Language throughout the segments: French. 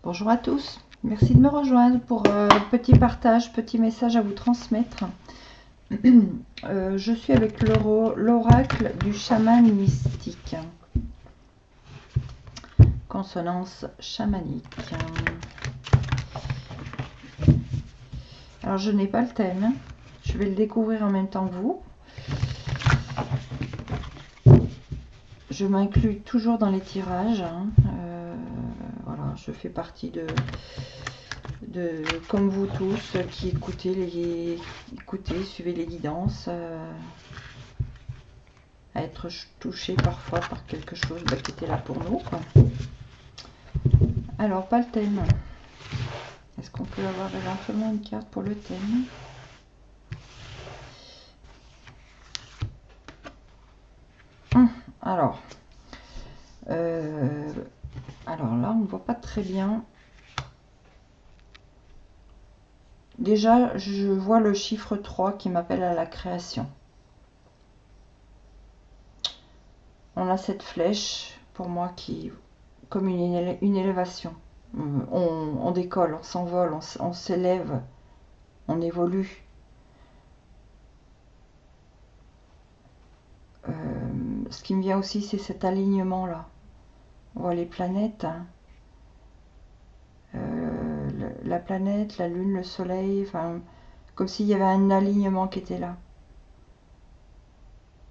Bonjour à tous, merci de me rejoindre pour un petit partage, petit message à vous transmettre. Je suis avec l'oracle du chaman mystique. Consonance chamanique. Alors je n'ai pas le thème, je vais le découvrir en même temps que vous. Je m'inclus toujours dans les tirages. Voilà, je fais partie de comme vous tous qui écoutez, suivez les guidances, à être touché parfois par quelque chose qui était là pour nous, quoi. Alors, pas le thème. Est-ce qu'on peut avoir éventuellement une carte pour le thème? Alors, alors là, on ne voit pas très bien. Déjà, je vois le chiffre 3 qui m'appelle à la création. On a cette flèche, pour moi, qui comme une élévation. On décolle, on s'envole, on s'élève, on évolue. Ce qui me vient aussi, c'est cet alignement-là. On voit les planètes. La planète, la lune, le soleil, enfin, comme s'il y avait un alignement qui était là.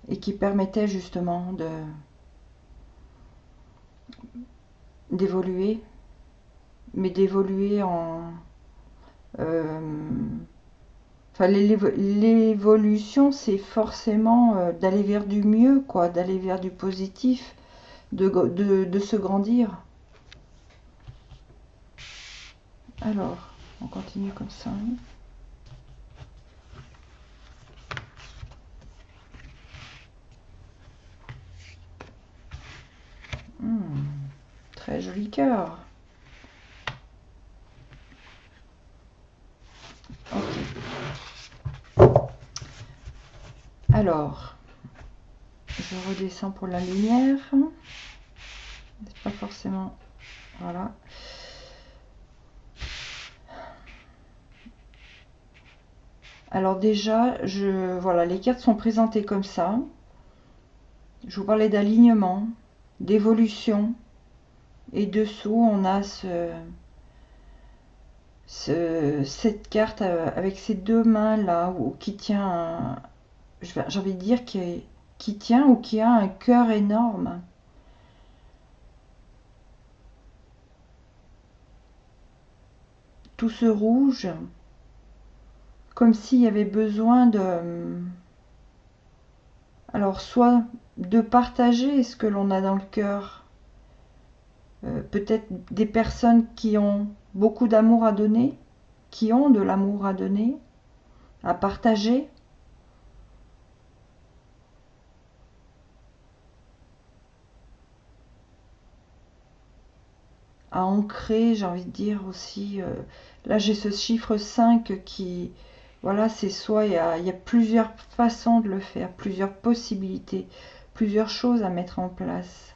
Et qui permettait justement d'évoluer, mais d'évoluer en... Enfin, l'évolution, c'est forcément d'aller vers du mieux, quoi, d'aller vers du positif, de se grandir. Alors, on continue comme ça. Très joli cœur. Ok. Alors, je redescends pour la lumière. C'est pas forcément... Voilà. Alors déjà, voilà, les cartes sont présentées comme ça. Je vous parlais d'alignement, d'évolution. Et dessous, on a cette carte avec ces deux mains là, qui tient, j'ai envie de dire, qui tient ou qui a un cœur énorme. Tout ce rouge, comme s'il y avait besoin de... Alors, soit de partager ce que l'on a dans le cœur, peut-être des personnes qui ont beaucoup d'amour à donner, qui ont de l'amour à donner, à partager. À ancrer, j'ai envie de dire aussi. Là, j'ai ce chiffre 5 qui... Voilà, c'est soit il y a plusieurs façons de le faire, plusieurs possibilités, plusieurs choses à mettre en place.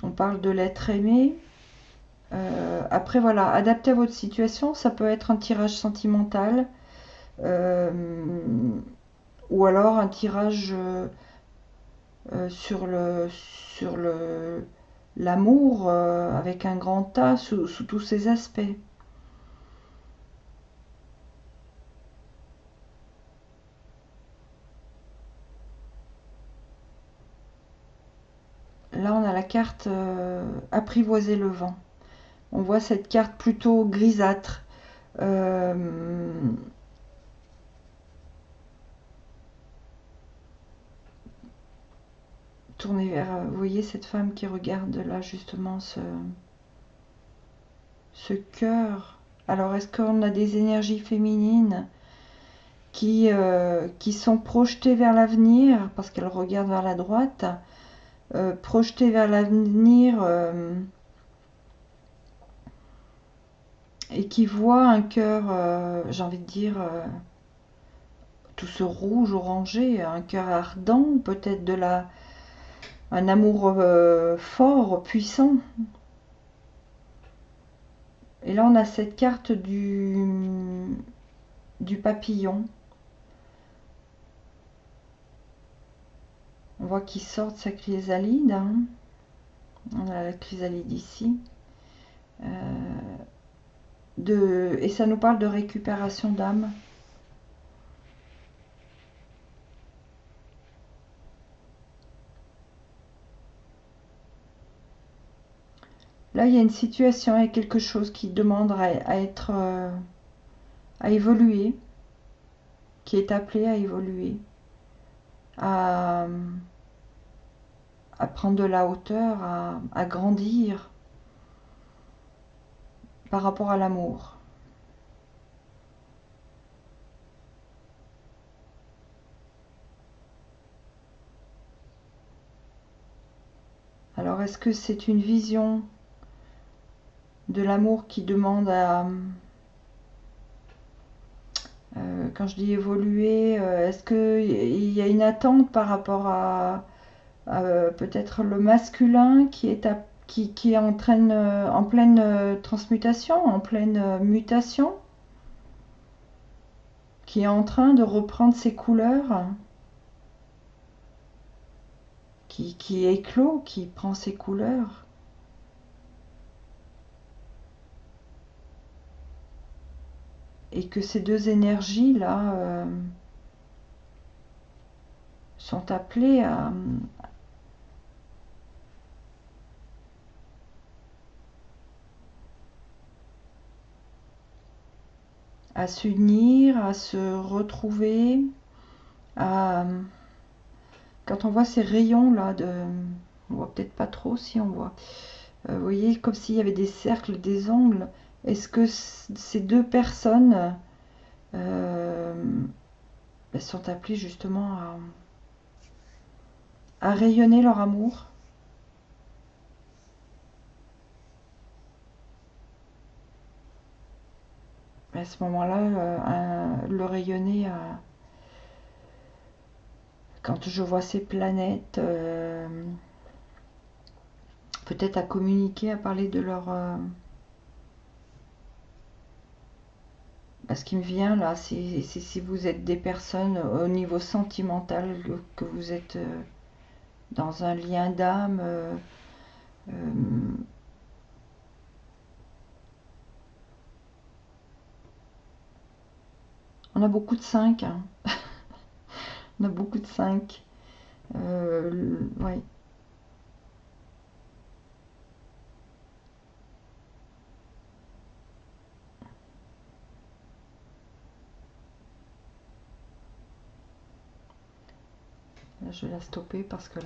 On parle de l'être aimé. Après, voilà, adapté à votre situation, ça peut être un tirage sentimental ou alors un tirage sur l'amour avec un grand A sous tous ses aspects. Là, on a la carte apprivoiser le vent. On voit cette carte plutôt grisâtre. Tournée vers... Vous voyez cette femme qui regarde là justement ce cœur. Alors, est-ce qu'on a des énergies féminines qui sont projetées vers l'avenir, parce qu'elles regardent vers la droite, projetées vers l'avenir et qui voient un cœur, j'ai envie de dire, tout ce rouge orangé, un cœur ardent, peut-être de la un amour fort, puissant. Et là, on a cette carte du papillon. On voit qu'il sort de sa chrysalide. Hein. On a la chrysalide ici. Et ça nous parle de récupération d'âme. Là, il y a une situation, il y a quelque chose qui demande à être, à évoluer, qui est appelé à évoluer, à, à prendre de la hauteur, à grandir par rapport à l'amour. Alors, est-ce que c'est une vision de l'amour qui demande à, quand je dis évoluer, est-ce qu'il y a une attente par rapport à peut-être le masculin qui est en pleine transmutation, en pleine mutation, qui est en train de reprendre ses couleurs, qui éclot, qui prend ses couleurs. Et que ces deux énergies-là sont appelées à s'unir, à se retrouver, à, quand on voit ces rayons là on voit peut-être pas trop si on voit, vous voyez comme s'il y avait des cercles, des ongles. Est-ce que ces deux personnes sont appelées justement à rayonner leur amour? À ce moment-là, le rayonner, quand je vois ces planètes, peut-être à communiquer, à parler de leur... ce qui me vient là, c'est si vous êtes des personnes au niveau sentimental, que vous êtes dans un lien d'âme, euh, on a beaucoup de 5, hein. On a beaucoup de 5. Ouais. Là, je vais la stopper parce que là,